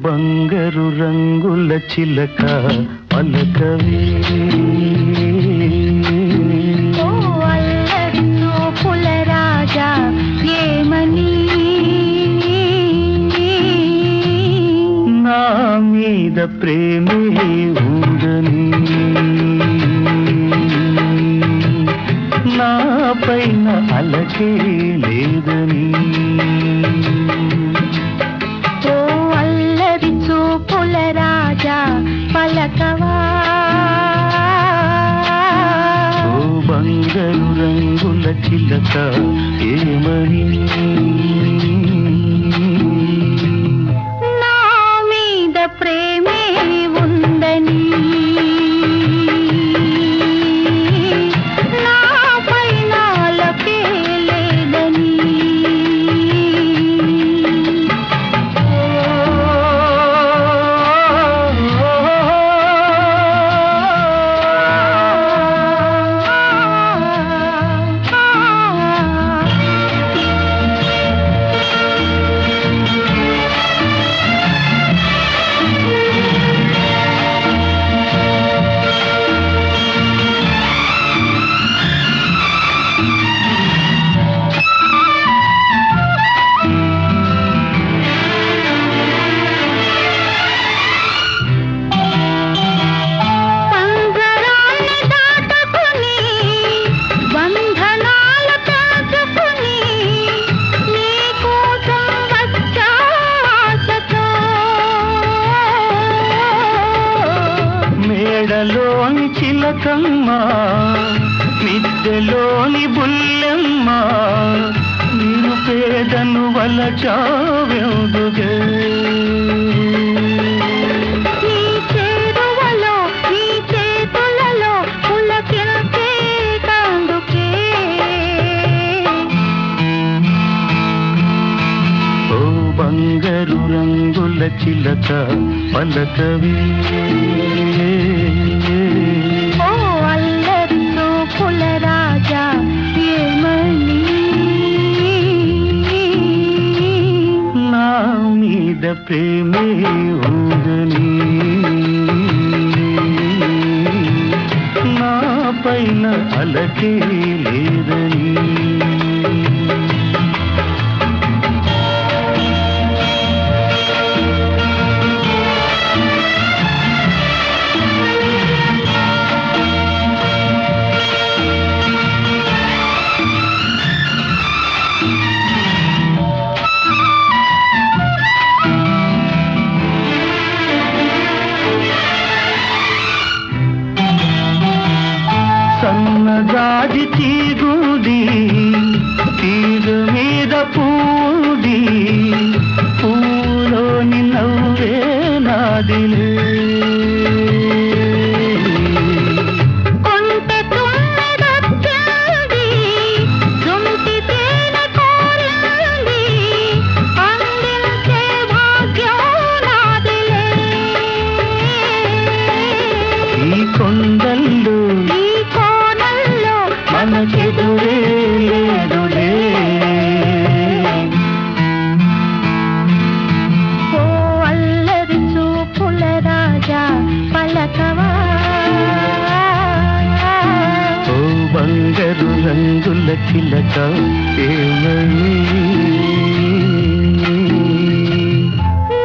బంగారు రంగుల చిలక పలకవే ఓ అల్లరి చూపుల రాజా ఏమని నా మీద ప్రేమే ఉందని నా పైన అలకే లేదని ఓ అల్లరి చూపుల రాజా పలకవా ఓ బంగారు రంగుల చిలక ఏమని నా మీద ప్రేమే ఉందని నా పైన అలకే లేదని పంజరాన్ని దాటుకుని బంధనాలు తెంచుకుని నీకోసం వచ్చా ఆశతో మేడలోని చిలకమ్మ మిద్దెలోని బుల్లెమ్మ నేను పేదను వలచావెందుగే నీ చేరువలో నీ చేతులలో పులకించే కందుకే ఓ బంగారు రంగుల చిలక పలకవే ఓ అల్లరి చూపుల రాజా ఏమని నా మీద ప్రేమే ఉందని నా పైన అలకే లేదని సన్నజాజి తీగుది తీగ మీద పూది పూలోని నవ్వే నాదిలే కొంటె తుమ్మెదొచ్చింది జుంటి తేనె కోరింది అందించే భాగ్యం నాదిలే ఈ కొండల్లో ఈ కోనల్లో మనకెదురే లేదులే ఓ అల్లరి చూపుల రాజా పలకవా ఓ బంగారు రంగుల చిలక ఏమని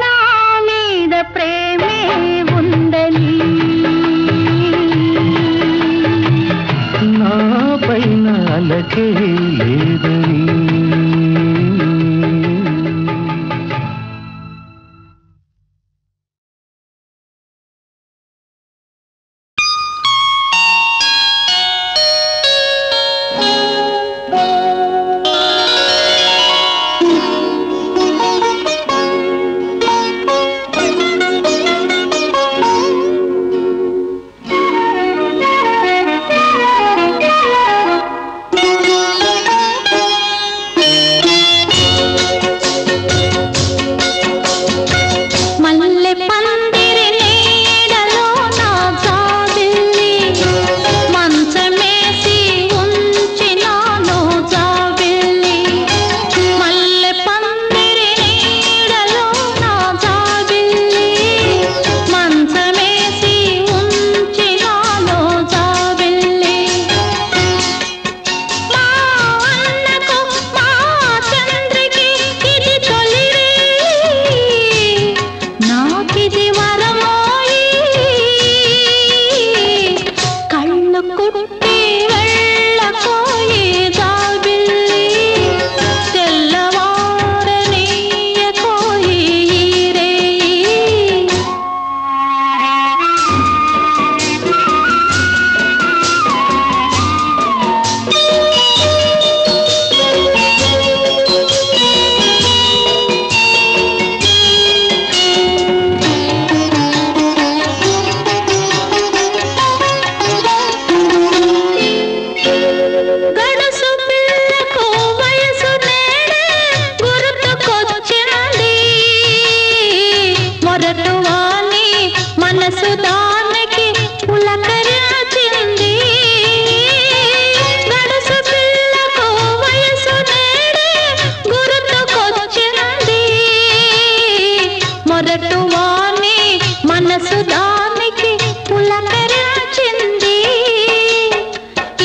నా మీద ప్రేమే ఉందని నా పైన అలకే లేదని మొరటువాని మనసు దానికి పులకరించింది గడుసు పిల్లకు వయసు నేడే గుర్తుకొచ్చింది మొరటువాని మనసు దానికి పులకరించింది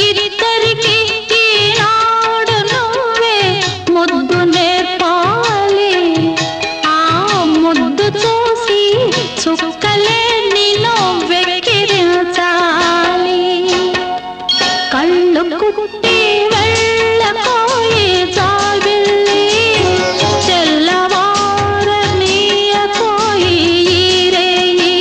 ఇద్దరికి ఈనాడు నువ్వే ముద్దు నేర్పాలి ఆ ముద్దు చూసి చుక్కలే నిన్ను వెక్కిరించాలి కళ్ళు కుట్టి వెళ్ళపోయి జాబిల్లి తెల్లవారనీయకోయి రేయి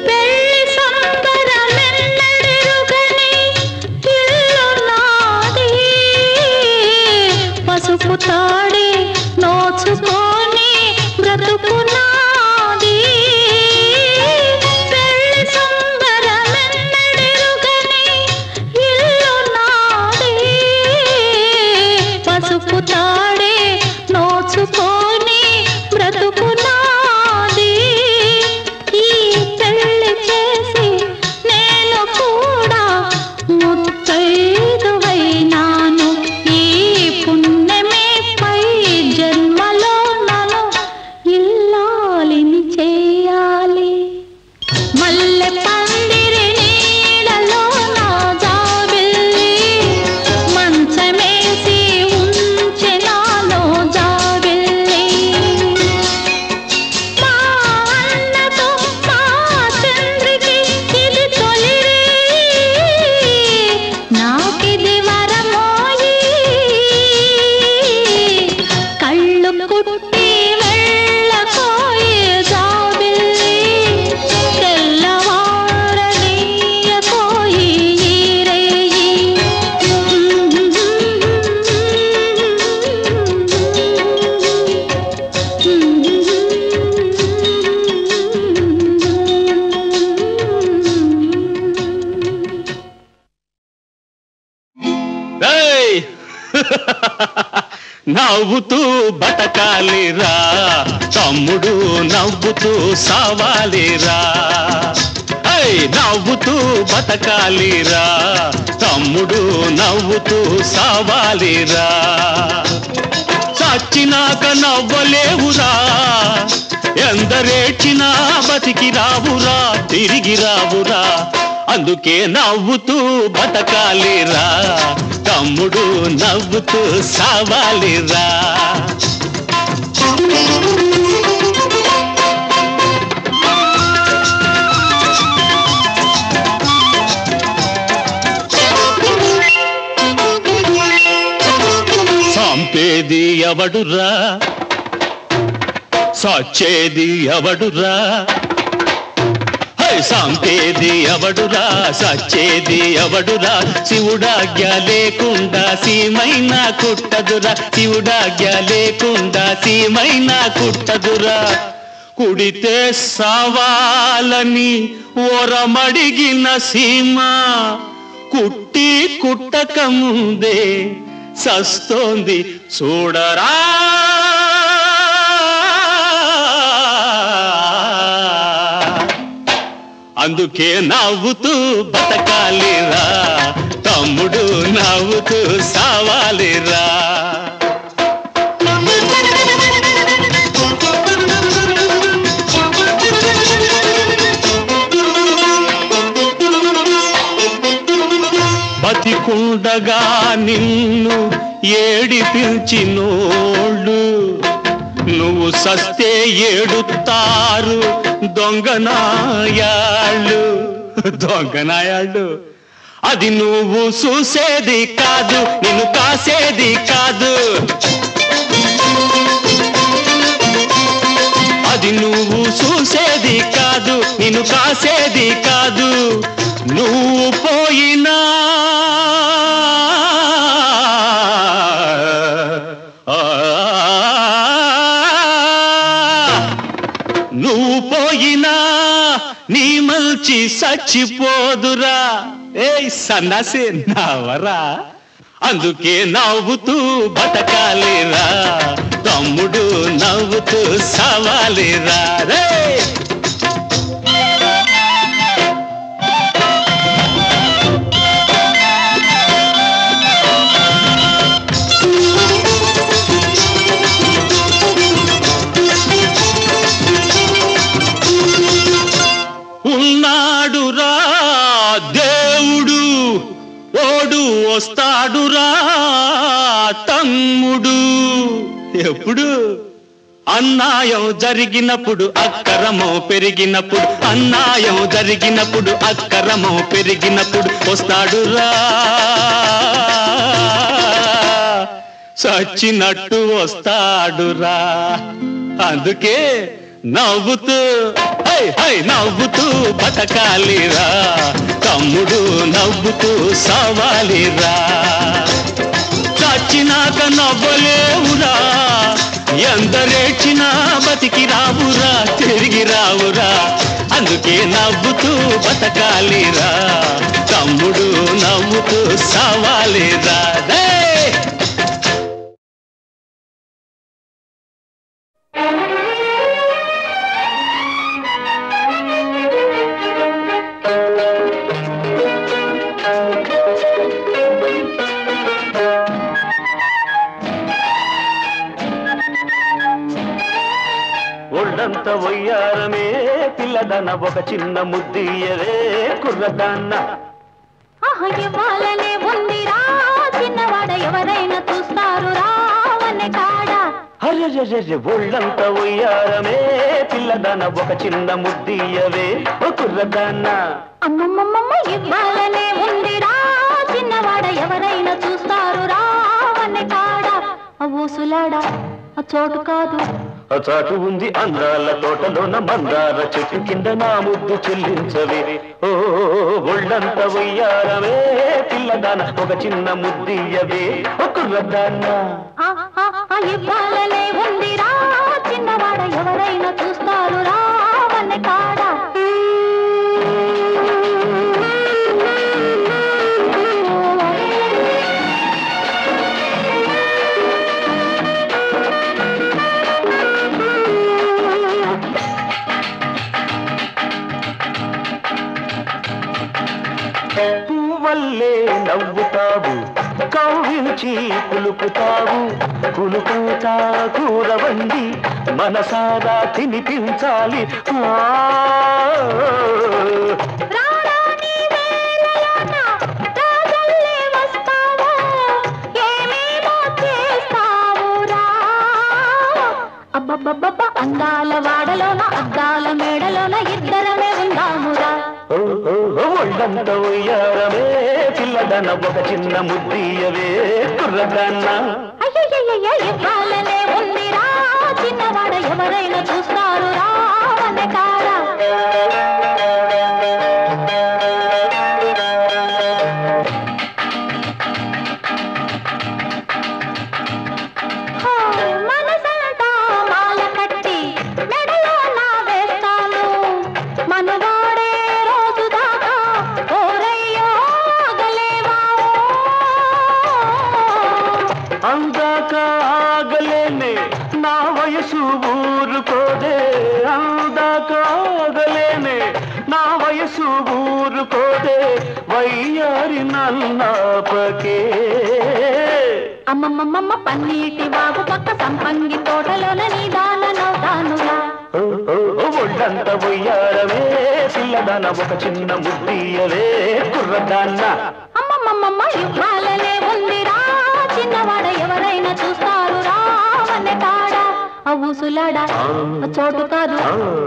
పెళ్లి సంబరమెన్నడెరుగని ఇల్లు నాది పసుపు తాడి నోచుకొని బ్రతుకు నాది పెళ్లి సంబరమెన్నడెరుగని ఇల్లు నాది పసుపు తాడి నోచుకొని బ్రతుకు నాది ఈ పెళ్లి చేసి నేను కూడా ముత్తైదువైనాను ఈ పుణ్యమే పై జన్మలో నన్ను ఇల్లాలిని చేయాలి మల్లె పందిరి నీడలో నా జాబిల్లి మంచమేసి ఉంచెనాలో జాబిల్లి మా అన్నతో మా చంద్రికి ఇది తొలిరి నాకిది వరమోయి కళ్ళు కుట్టి వెళ్ళకోయి జాబిల్లి తెల్లవారనీయకోయి రేయి ఏయ్! నవ్వుతూ బతకాలిరా తమ్ముడు నవ్వుతూ సావాలిరా నవ్వుతూ బతకాలిరా తమ్ముడు నవ్వుతూ సావాలిరా చచ్చినాక నవ్వలేవురా ఎందరేడ్చినా బతికి రావురా తిరిగి రావురా అందుకే నవ్వుతూ బతకాలిరా తమ్ముడు నవ్వుతూ సావాలిరా సంపేది ఎవడురా సచ్చేది ఎవడురా సంపేది ఎవడురా సచ్చేది ఎవడురా శివుడాజ్ఞ లేకుండా సీమైనా కుట్టదురా శివుడాజ్ఞ లేకుండా సీమైనా కుట్టదురా కుడితే సావాలని ఓరమడిగిన సీమ కుట్టి కుట్టక ముందే సస్తోంది చూడరా అందుకే నవ్వుతూ బతకాలిరా తమ్ముడు నవ్వుతూ సావాలిరా బతికుండగా నిన్ను ఏడిపించినోళ్ళు నువ్వు సస్తే ఏడుతారు దొంగనాయాళ్ళు అది నువ్వు చూసేది కాదు నిన్ను కాసేది కాదు అది నువ్వు చూసేది కాదు నిన్ను కాసేది కాదు నువ్వు పోయినా చూచి చచ్చిపోదురా ఏయ్ సన్నాసి నవ్వరా అందుకే నవ్వుతూ బతకాలిరా తమ్ముడు నవ్వుతూ సవాలిరా రే ఉన్నాడురా దేవుడు ఓడు వస్తాడురా తమ్ముడు ఎప్పుడు అన్యాయం జరిగినప్పుడు అక్కరమో పెరిగినప్పుడు అన్యాయం జరిగినప్పుడు అక్కరమో పెరిగినప్పుడు వస్తాడురా చచ్చినట్టు వస్తాడురా అందుకే నవ్వుతూ నవ్వుతూ బతకాలిరా తమ్ముడు నవ్వుతూ సవాలిరా చచ్చినాక నవ్వలేవురా ఎందరేడ్చినా బతికి రావురా తిరిగి రావురా అందుకే నవ్వుతూ బతకాలిరా తమ్ముడు నవ్వుతూ సవాలిరా ఒళ్ళంత వయ్యారమే పిల్లదన ఒక చిన్న ముద్దియరే కుర్రదాన్న ఇవ్వాలనే ఉందిరా చిన్నవాడ ఎవరైనా చూస్తారు రావనే కాడ అరే ఒళ్ళంత వయ్యారమే పిల్లదన ఒక చిన్న ముద్దియవే ఓ కుర్రదాన్న అమ్మమ్మమ్మ ఇవ్వాలనే ఉందిరా చిన్నవాడ ఎవరైనా చూస్తారు రావనే కాడ ఊసులాడా చోటు కాదు చాటు ఉంది అందాల తోటలోన మందార చెట్టు కింద నా ముద్దు చెల్లించవే ఓ ఒళ్ళంత వయ్యారమే పిల్లదాన ఒక చిన్న ముద్దియవే ఒక కుర్రదాన్న ఇవ్వాలనే ఉందిరా చిన్నవాడ ఎవరైనా చూస్తారు రావనే కాడ పువ్వల్లే నవ్వుతావు కవ్వించి కులుకుతావు కులుకుతా కూరవండి మనసారా తినిపించాలి అబ్బబ్బబ్బ అందాల వాడలోన అద్దాల మేడలోన ఇద్దరమే ఉందామురా ఒళ్ళంత ఉయ్యారమే పిల్లదన ఒక చిన్న ముద్దియవే కుర్రదాన్న ఇవ్వాలనే ఉందిరా చిన్నవాడ ఎవరైనా చూస్తారు రావనే కాడ మనసంతా మాల కట్టి మెడలో నా వేస్తాను మనవాడే రోజు దాకా ఓరయ్యో ఆగలేవా అందాక ఆగలేనే నా వయసు ఊరుకోదే అందాక ఆగలేనే నా వయసు ఊరుకోదే వయ్యారి నల్లాపకే అమ్మమ్మమ్మ పన్నీటి వాగు పక్క సంపంగి తోటలోన నీదాన నవ్వుతానురా ఒళ్ళంత ఉయ్యారమే పిల్లదాన ఒక చిన్న ముద్దియవే కుర్రదాన్న అమ్మమ్మమ్మ ఇవ్వాలనే ఉందిరా చిన్నవాడ ఎవరైనా చూస్తారు రావనే కాడ ఊసులాడా చోటు కాదు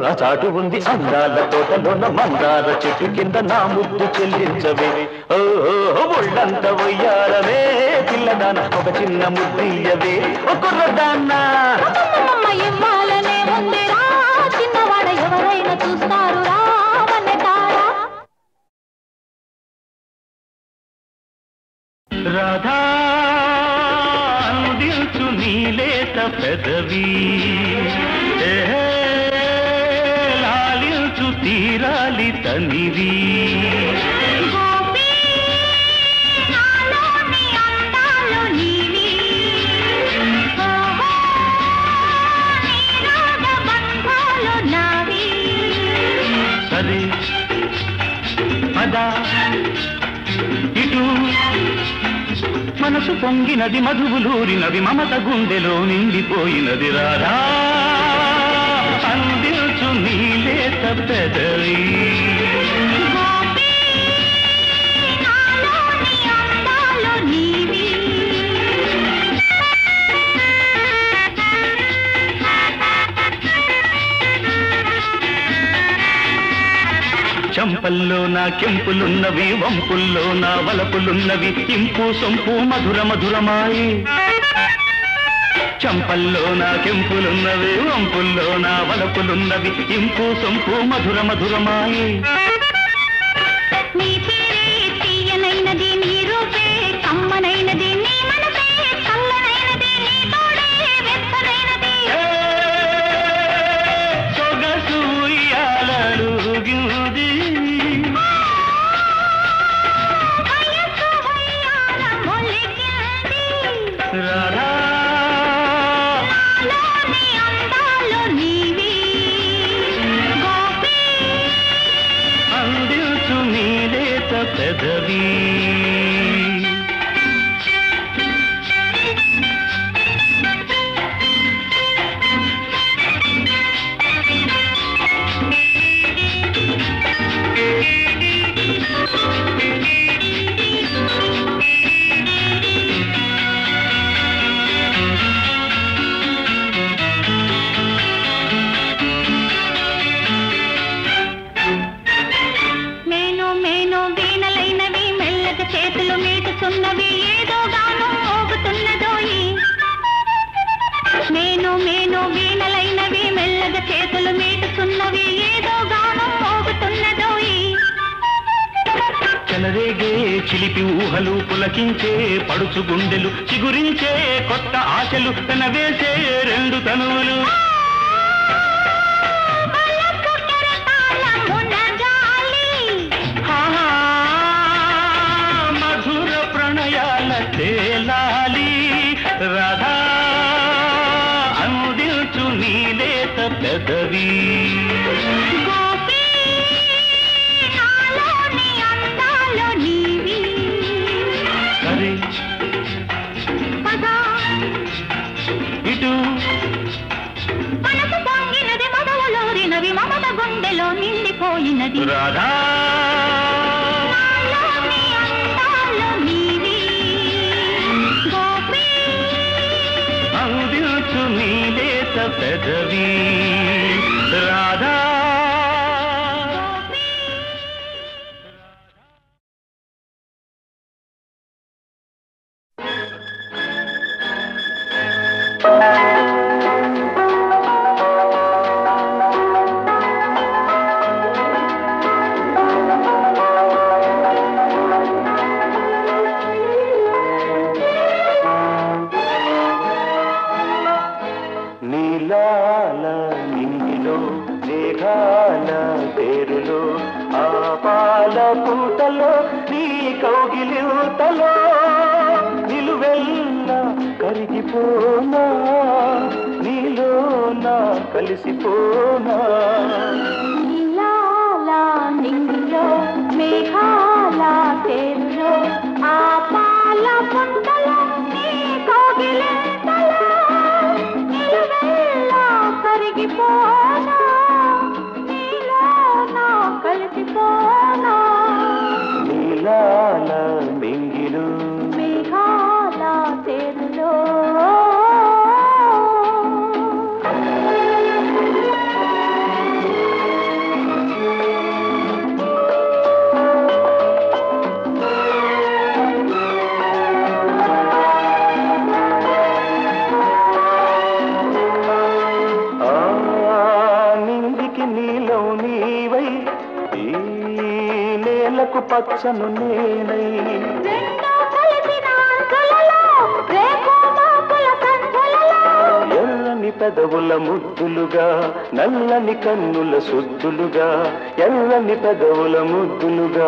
ఆ చాటు ఉంది అందాల తోటలోన మందార చెట్టు కింద నా ముద్దు చెల్లించవే ఒళ్ళంత ఉయ్యారమే పిల్లదాన ఒక చిన్న ముద్దియవే ఒక కుర్రదాన్న ఇవ్వాలనే ఉందిరా చిన్నవాడ ఎవరైనా చూస్తారు రావనే కాడ రాధా అందించు నీలేత పెదవి లాలించు తీరాలి నీవి సరే పద ఇటు మనసు పొంగినది మధువులూరినవి మమత గుండెలో నిండిపోయినది రాధా అందించు నీలేత పెదవి చంపల్లో నా కెంపులున్నవి వంపుల్లో నా వలపులున్నవి ఇంపు సొంపు మధుర మధురమాయి చంపల్లో నా కెంపులున్నవి వంపుల్లో నా వలపులున్నవి ఇంపు సొంపు మధుర మధురమాయి నీ పేరే తీయనైనది నీ రూపే కమ్మనైనది నీ మనసే చల్లనైనది నీ తోడే వెచ్చనైనది సొగసు ఉయ్యాలలుగింది రాధా అందించు నీలేత పెదవి చేతులు మీటుతున్నవి ఏదో గానం మోగుతున్నదోయి మేను మేను వీణలైనవి మెల్లగా చేతులు మీటుతున్నవి ఏదో గానం మోగుతున్నదోయి చెలరేగే చిలిపి ఊహలు పులకించే పడుచు గుండెలు చిగురించే కొత్త ఆశలు పెనవేసే రెండు తనువులు తేలాలి రాధా అందించు నీలేత పెదవి సరే ఇటు మనసు పొంగినది మదవలోరినవి మమత గుండెలో నిండిపోయినది రాధా అందించు నీలేత పెదవి రాధా నీలాల నింగిలో మేఘాల పేరులో ఆ పాల పూటలో నీ కౌగిలితలో నిలువెల్లా కరిగిపోనా నీలో నా కలిసిపోనా నీలాల నింగిలో మేఘాల తేరులో ఆ పాల పుంటలో నీ కౌగిలింతలో నిలువెల్లా కరిగిపోనా నీలో నా కలిసిపోనా నీలాల మింగిలు మేఘాల తేరులో నేలకు పచ్చను నేనై ఎర్రని పెదవుల ముద్దులుగా నల్లని కన్నుల సుద్దులుగా ఎల్లని పెదవుల ముద్దులుగా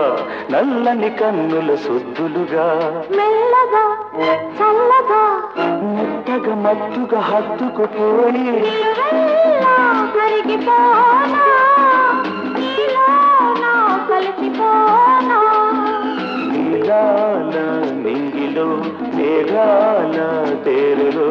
నల్లని కన్నుల సుద్దులుగా మెల్లగా చల్లగా మెత్తగా మత్తుగా హత్తుకుపోయి కరిగిపోనా నీలో నా కలిసిపోనా నీలాల నింగిలో మేఘాల తేరులో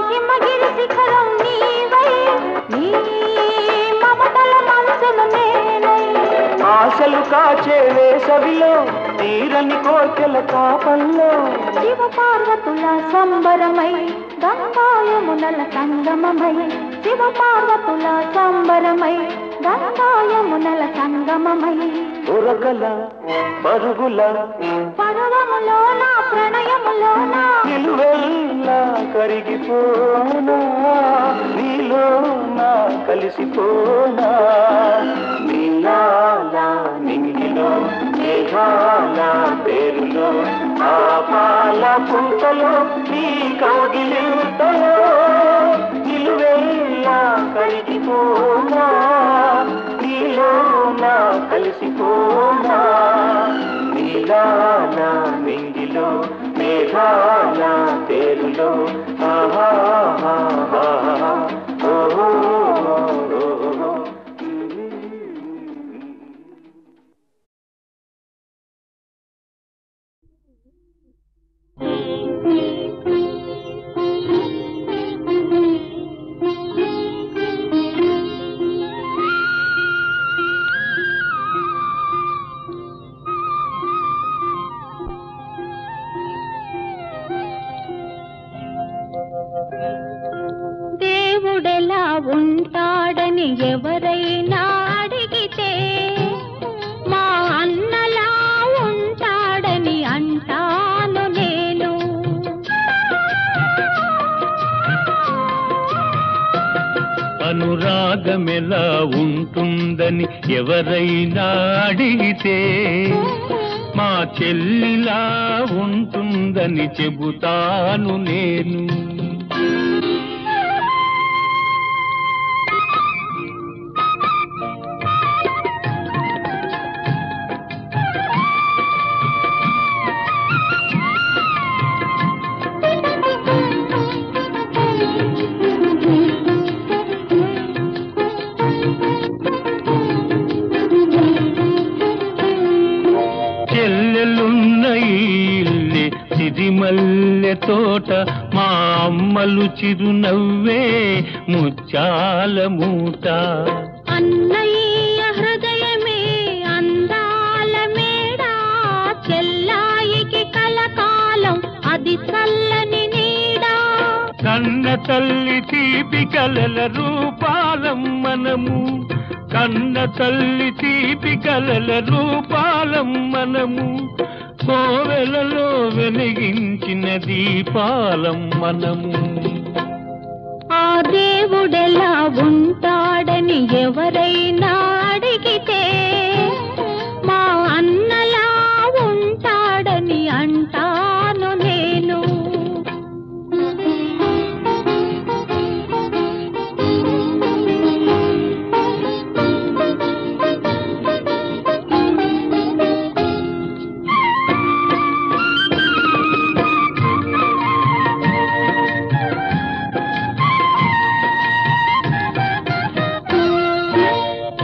హిమగిరి శిఖరం నీవై నీ మమతల మనసును నేనై ఆశలు కాచే వేసవిలో తీరని కోర్కెల కాపంలో శివ పార్వతుల సంబరమై గంగాయమునల సంగమమై శివ పార్వతుల సంబరమై గంగాయమునల సంగమమై ఉరకల పరుగుల పర్వములో నా ప్రణయములో నా నిలువెల్లా కరిగిపోనా నీలో నా కలిసిపోనా నీలాల నింగిలో మేఘాల పేరులో ఆ పాల పుంతలో నీ కౌగిలింతలో నిలువెల్లా కరిగిపోనా నీలో నా కలిసిపోనా నీలాల నింగిలో మేఘాల తేరులో ఆహా దేవుడెలా ఉంటాడని ఎవరైనా అడిగితే మా అన్నలా ఉంటాడని అంటాను నేను అనురాగమెలా ఉంటుందని ఎవరైనా అడిగితే మా చెల్లిలా ఉంటుందని చెబుతాను నేను. చెల్లెలున్న ఇల్లే సిరిమల్లె తోట, మా అమ్మలు చిరునవ్వే ముత్యాల మూట. అన్నయ్య హృదయమే అందాల మేడ, చెల్లాయికి కలకాలం అది చల్లని నీడ. కన్న తల్లి తీపి కలల రూపాలం మనము, కన్న తల్లి తీపి కలల రూపాలం మనము, కోవెలలో వెలిగించిన దీపాలం మనము. ఆ దేవుడెలా ఉంటాడని ఎవరైనా అడిగితే మా అన్నలా ఉంటాడని అంటాను నేను.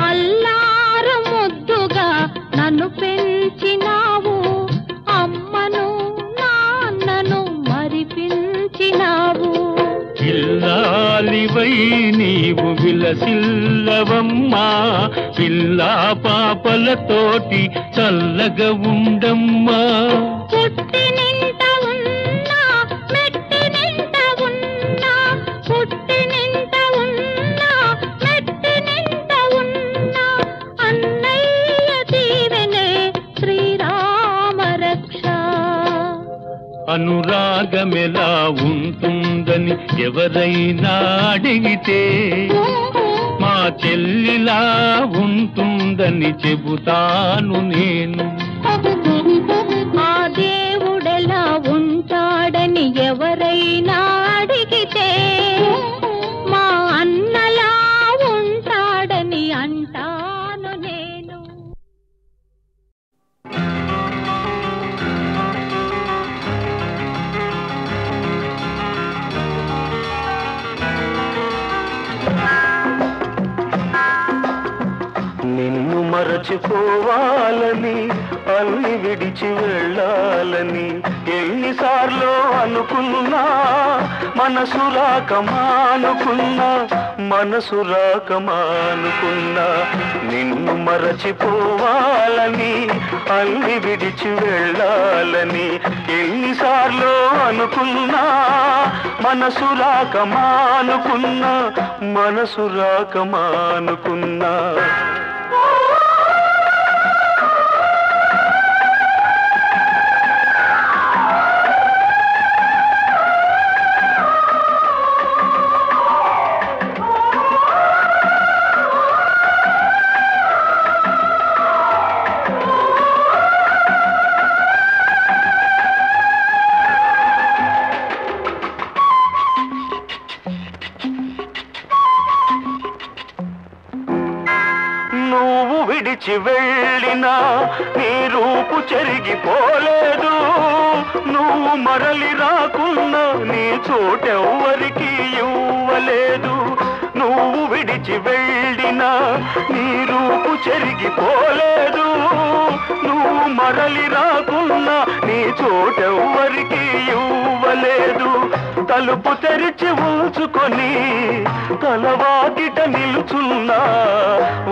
అల్లారు ముద్దుగా నన్ను పెంచినావు, అమ్మను నాన్నను మరిపించినావు. ఇల్లాలివై నీవు విలసిల్లవమ్మా, పిల్లా పాపలతోటి చల్లగా ఉండమ్మా. పుట్టి నింట ఉన్నా మెట్టి నింట ఉన్నా, పుట్టి నింట ఉన్నా మెట్టి నింట ఉన్నా, అన్నయ్య దీవెనే శ్రీరామ రక్ష. అనురాగ రాగమెలా ఉంటుందని ఎవరైనా అడిగితే మా చెల్లిలా ఉంటుందని చెబుతాను నేను. ఆ దేవుడెలా ఉంటాడని ఎవరైనా అడిగితే మా అన్నలా ఉంటాడని అంటాను నేను. నిన్ను మరచిపోవాలని అన్ని విడిచి వెళ్ళాలని ఎన్నిసార్లు అనుకున్నా మనసు రాకమానుకున్నా మనసు రాకమానుకున్నా. నిన్ను మరచిపోవాలని అన్ని విడిచి వెళ్ళాలని ఎన్నిసార్లు అనుకున్నా మనసు రాకమానుకున్నా మనసు రాకమానుకున్నా. నువ్వు విడిచి వెళ్ళినా నీ రూపు చెరిగిపోలేదు. నువ్వు మరలి రాకున్నా నీ చోటెవ్వరికి ఇవ్వలేదు. నువ్వు విడిచి వెళ్ళినా నీ రూపు చెరిగిపోలేదు. నువ్వు మరలి రాకున్నా నీ చోటెవ్వరికి ఇవ్వలేదు. తలుపు తెరిచి ఉంచుకొని తలవాకిట నిలుచున్నా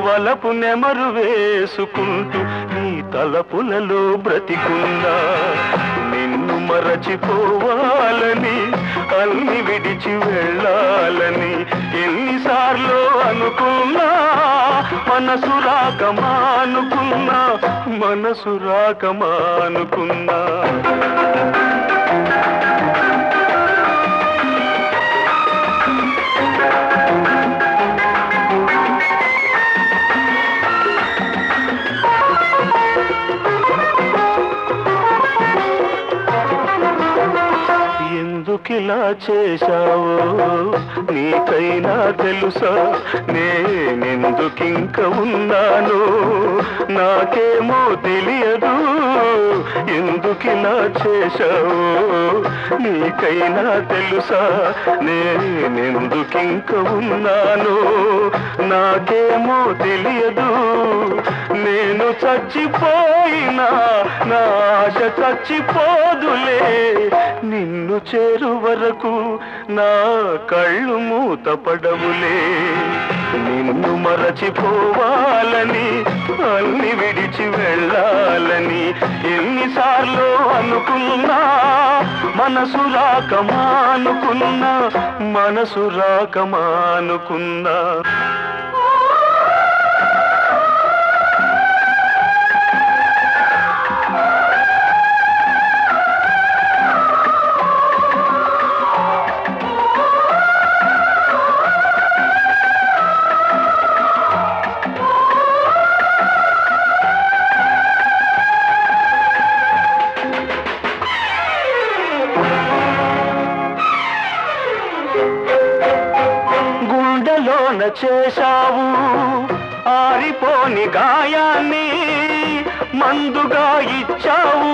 వలపు నెమరు వేసుకుంటూ నీ తలపులలో బ్రతికున్నా. నిన్ను మరచిపోవాలని అన్ని విడిచి వెళ్ళాలని ఎన్నిసార్లు అనుకున్నా మనసు రాకమానుకున్నా మనసు రాకమానుకున్నా. ఎందుకిలా చేశావో నీకైనా తెలుసా? నేనెందుకింక ఉన్నాను నాకేమో తెలియదు. ఎందుకిలా చేశావో నీకైనా తెలుసా? నేనెందుకింక ఉన్నాను నాకేమో తెలియదు. నేను చచ్చిపోయినా నా ఆశ చచ్చిపోదులే. నిన్ను చేరు వరకు నా కళ్ళు మూతపడవులే. నిన్ను మరచిపోవాలని అన్ని విడిచి వెళ్ళాలని ఎన్నిసార్లు అనుకున్నా మనసు రాకమానుకున్నా మనసు రాకమానుకున్నా. గుండెలోన చేశావు ఆరిపోని గాయాన్ని మందుగా ఇచ్చావు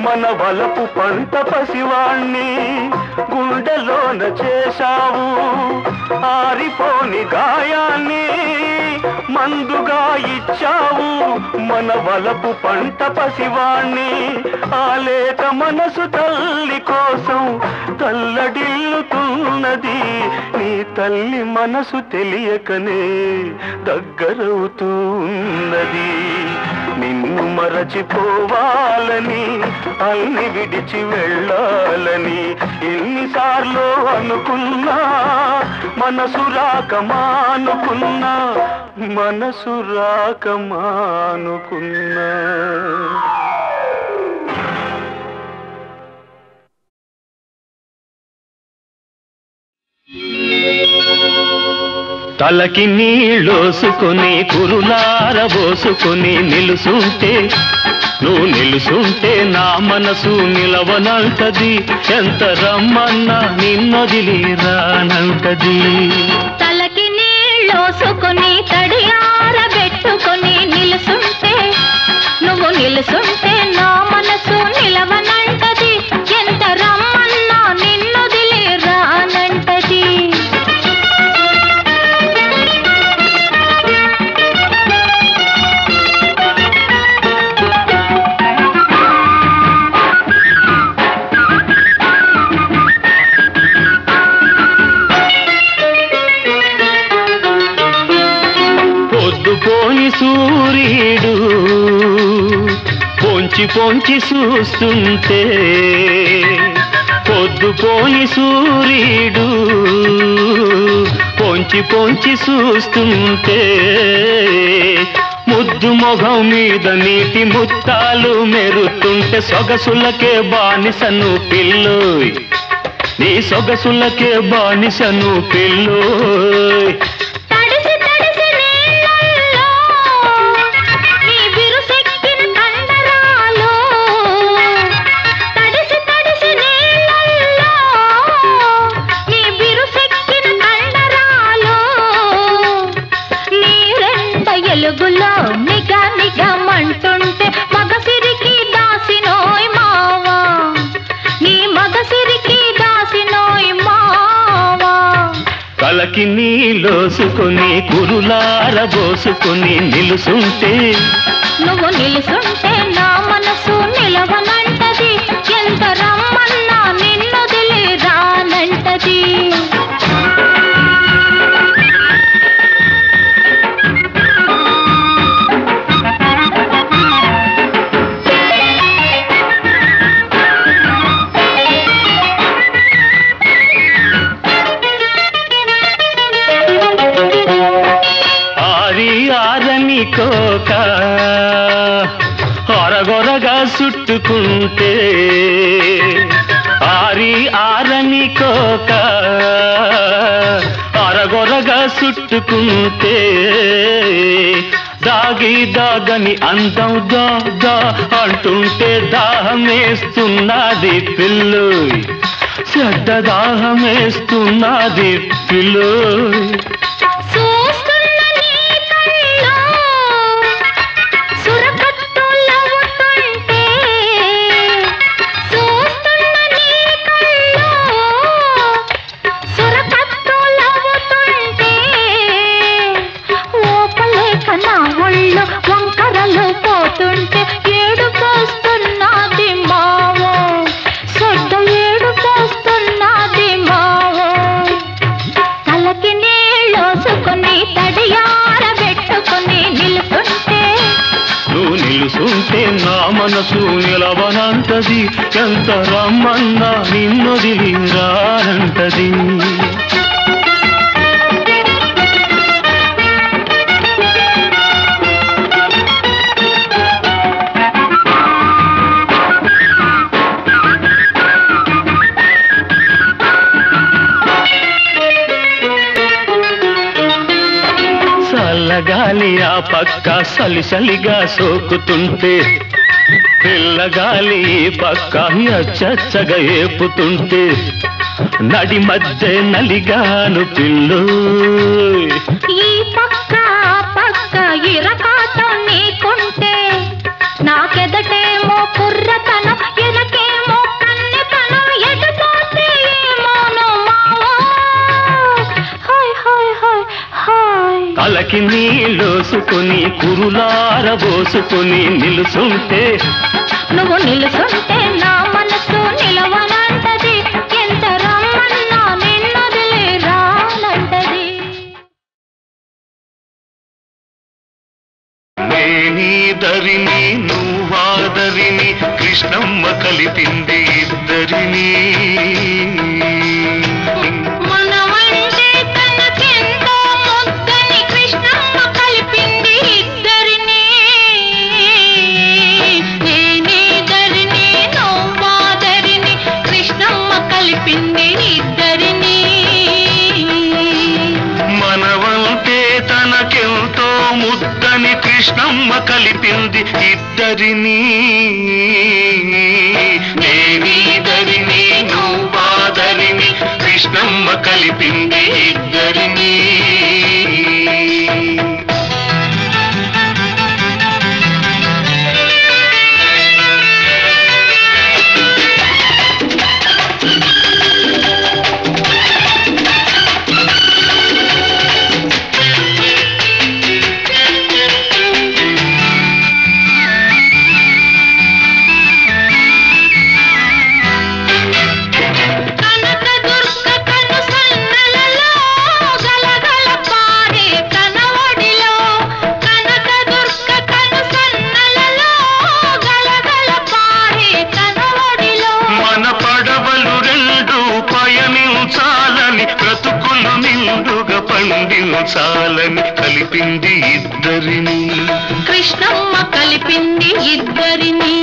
మన వలపు పంట పసివాణ్ణి. గుండెలోన చేశావు ఆరిపోని గాయాన్ని మందుగా ఇచ్చావు మన వలపు పంట పసివాణ్ణి. ఆ లేత మనసు తల్లి కోసం తల్లడిల్లుతున్నది. నీ తల్లి మనసు తెలియకనే దగ్గరవుతూ ఉన్నది. నిన్ను మరచిపోవాలని అన్ని విడిచి వెళ్ళాలని ఎన్నిసార్లు అనుకున్నా మనసు రాకమానుకున్నా మనసు రాకమానుకున్నా. తలకి నీళ్ళోసుకొని కురులారబోసుకొని నిలుసుంటే నువ్వు నిలుసుంటే నా మనసు నిలవనంటది ఎంత రమ్మన్నా నిన్నొదిలి రానంటది తలకి నీళ్ళోసుకొని తడియారబెట్టుకొని నిలుసుంటే నువ్వు నిలుసుంటే నా మనసు నిలవనంటది ఎంత రమ్మన్నా నిన్నొదిలి రానంటది సూర్యుడు పొంచి పొంచి చూస్తుంటే పొద్దుపోని సూర్యుడు పొంచి పొంచి చూస్తుంటే ముద్దు మొగం మీద నీటి ముత్తాలు మెరుతుంటే సొగసులకే బానిసను పిల్లోయ్ నీ సొగసులకే బానిసను పిల్లోయ్ నిగమంటుంటే మగసిరికి దాసినోయ్ మావా నీ మగసిరికి దాసినోయ్ మావా తలకి నీలోసుకొని కురులారబోసుకొని నిలుసుంటే నువ్వు నిలుసుంటే నా మనసు నిలవనంటది ఎంత రమ్మన్నా నిన్నొదిలి రానంటది కోక అరగొరగా చుట్టుకుంటే ఆరని కోక అరగొరగా చుట్టుకుంటే దాగి దాగని అందం దా అంటుంటే దాహమేస్తున్నది పిల్లోయ్ చెడ్డ దాహమేస్తున్నది పిల్లోయ్ వంకరలు పోతుంటే ఏడు పోస్తున్నది మావో చెడ్డ ఏడు పోస్తున్నది మావో తలకి నీళ్ళోసుకొని తడియారబెట్టుకొని నిలుసుంటే నువ్వు నిలుసుంటే నా మనసు నిలవనంటది ఎంత రమ్మన్నా నిన్నొదిలి రానంటది చల్లగాలి ఆ పక్క సలిసలిగా సోకుతుంటే పిల్లగాలి ఈ పక్క అచ్చచ్చగా ఏపుతుంటే నడి మధ్య నలిగాను పిల్లు ఈ పక్క పక్క ఇరకాటం నీకుంటే నాకెదటేమో కుర్రతనం ఎనకేమో కన్నెతనం ఎటుపోతే ఏమోను మావో హాయ్ హాయ్ హాయ్ హాయ్ తలకి నీళ్ళోసుకొని కురులారబోసుకొని నిలుసుంటే నువ్వు నిలుసుంటే నా మనసు నిలవనంటది ఎంత రమ్మన్నా నిన్నొదిలి రానంటది నేనీదరిని నువ్వాదరిని కృష్ణమ్మ కలిపింది ఇద్దరిని కృష్ణమ్మ కలిపింది ఇద్దరిని నేనీదరిని నువ్వాదరిని కృష్ణమ్మ కలిపింది ఇద్దరిని చాలని కలిపింది ఇద్దరిని కృష్ణమ్మ కలిపింది ఇద్దరిని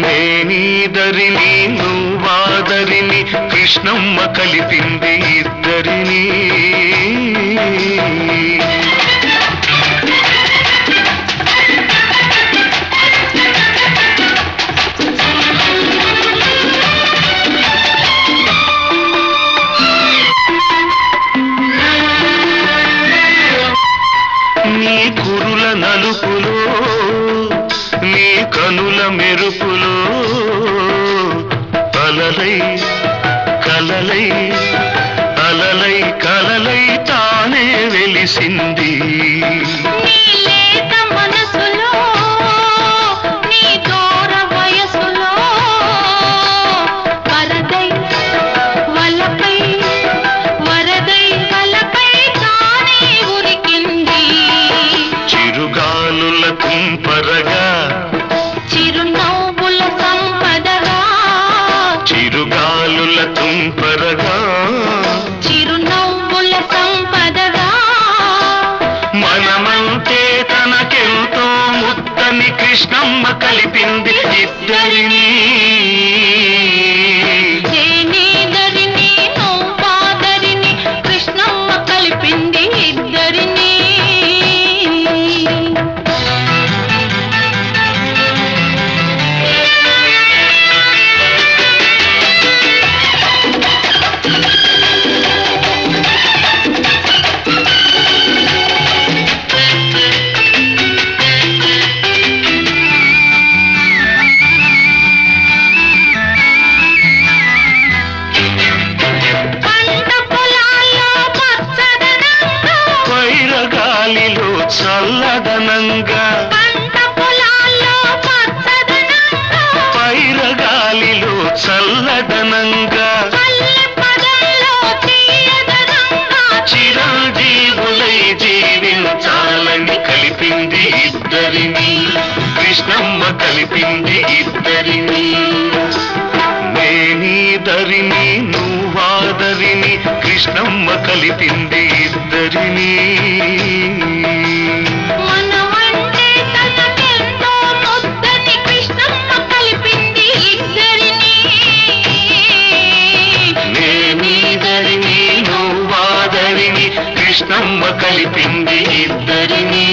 నేనీదరిని నువ్వాదరిని కృష్ణమ్మ కలిపింది ఇద్దరిని నీ కురుల నలుపులో నీ కనుల మెరుపులో అలలై కలలై అలలై కలలై తానే వెలిసింది నీ లేత మనసులో నీ దూర వయసులో వరదై వలపై వరదై వలపై తానే ఉరికింది చిరుగాలుల తుంపరగా చిరునవ్వుల సంపదగా చిరుగాలుల తుంపరగా చిరునవ్వుల సంపదగా మనమంటే తనకెంతో ముద్దని కృష్ణమ్మ కలిపింది ఇద్దరిని నేనీదరిని నువ్వాదరిని కృష్ణమ్మ కలిపింది ఇద్దరిని పంట పొలాల్లో పచ్చదనంగా వైరగాలిలో చల్లదనంగా పంట పొలాల్లో పచ్చదనంగా వైరగాలిలో చల్లదనంగా పల్లె పదల్లో తీయదనంగా చిరంజీవులై జీవించాలని కలిపింది ఇద్దరిని కృష్ణమ్మ కలిపింది ఇద్దరిని నేనీదరిని నువ్వాదరిని కృష్ణమ్మ కలిపింది ఇద్దరిని మనమంటే తనకెంతో ముద్దని కృష్ణమ్మ కలిపింది ఇద్దరిని నేనీదరిని నువ్వాదరిని కృష్ణమ్మ కలిపింది ఇద్దరిని